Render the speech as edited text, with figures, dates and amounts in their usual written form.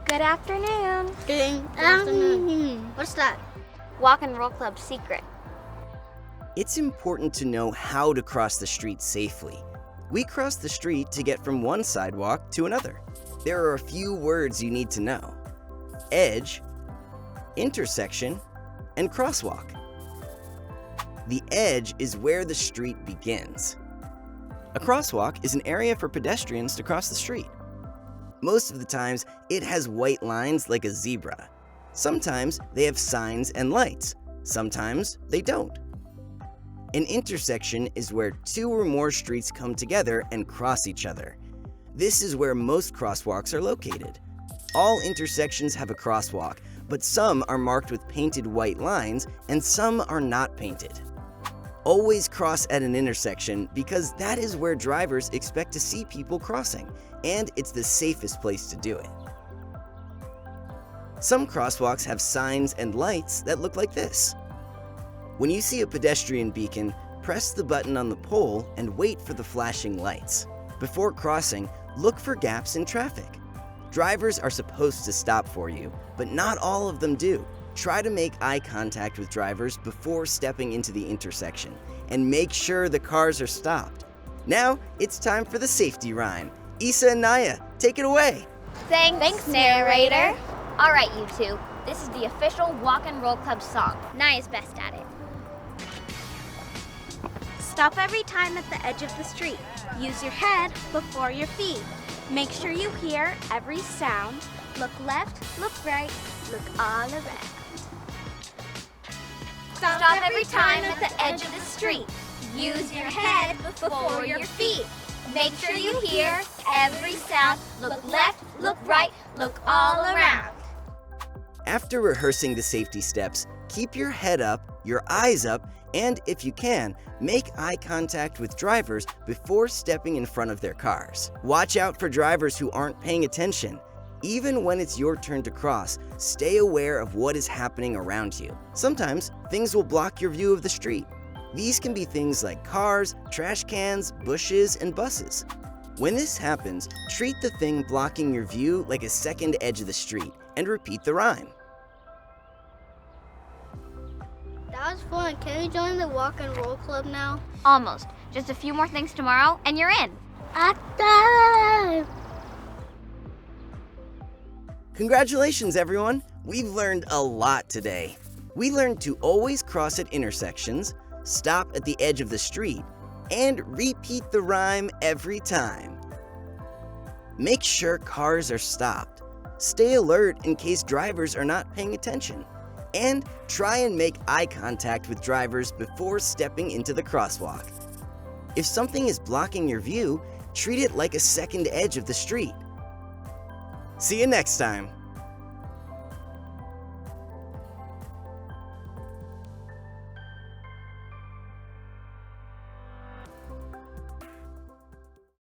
Good afternoon. Good afternoon. What's that? Walk and Roll Club secret. It's important to know how to cross the street safely. We cross the street to get from one sidewalk to another. There are a few words you need to know: edge, intersection, and crosswalk. The edge is where the street begins. A crosswalk is an area for pedestrians to cross the street. Most of the times, it has white lines like a zebra. Sometimes they have signs and lights. Sometimes they don't. An intersection is where two or more streets come together and cross each other. This is where most crosswalks are located. All intersections have a crosswalk, but some are marked with painted white lines and some are not painted. Always cross at an intersection because that is where drivers expect to see people crossing, and it's the safest place to do it. Some crosswalks have signs and lights that look like this. When you see a pedestrian beacon, press the button on the pole and wait for the flashing lights. Before crossing, look for gaps in traffic. Drivers are supposed to stop for you, but not all of them do. Try to make eye contact with drivers before stepping into the intersection, and make sure the cars are stopped. Now, it's time for the safety rhyme. Issa and Naya, take it away. Thanks, narrator. All right, you two. This is the official Walk and Roll Club song. Naya's best at it. Stop every time at the edge of the street. Use your head before your feet. Make sure you hear every sound. Look left, look right, look all around. Stop every time at the edge of the street. Use your head before your feet. Make sure you hear every sound. Look left, look right, look all around. After rehearsing the safety steps, keep your head up, your eyes up, and if you can, make eye contact with drivers before stepping in front of their cars. Watch out for drivers who aren't paying attention. Even when it's your turn to cross, stay aware of what is happening around you. Sometimes, things will block your view of the street. These can be things like cars, trash cans, bushes, and buses. When this happens, treat the thing blocking your view like a second edge of the street, and repeat the rhyme. That was fun. Can we join the Walk and Roll Club now? Almost. Just a few more things tomorrow, and you're in. Active! Congratulations, everyone! We've learned a lot today. We learned to always cross at intersections, stop at the edge of the street, and repeat the rhyme every time. Make sure cars are stopped. Stay alert in case drivers are not paying attention. And try and make eye contact with drivers before stepping into the crosswalk. If something is blocking your view, treat it like a second edge of the street. See you next time.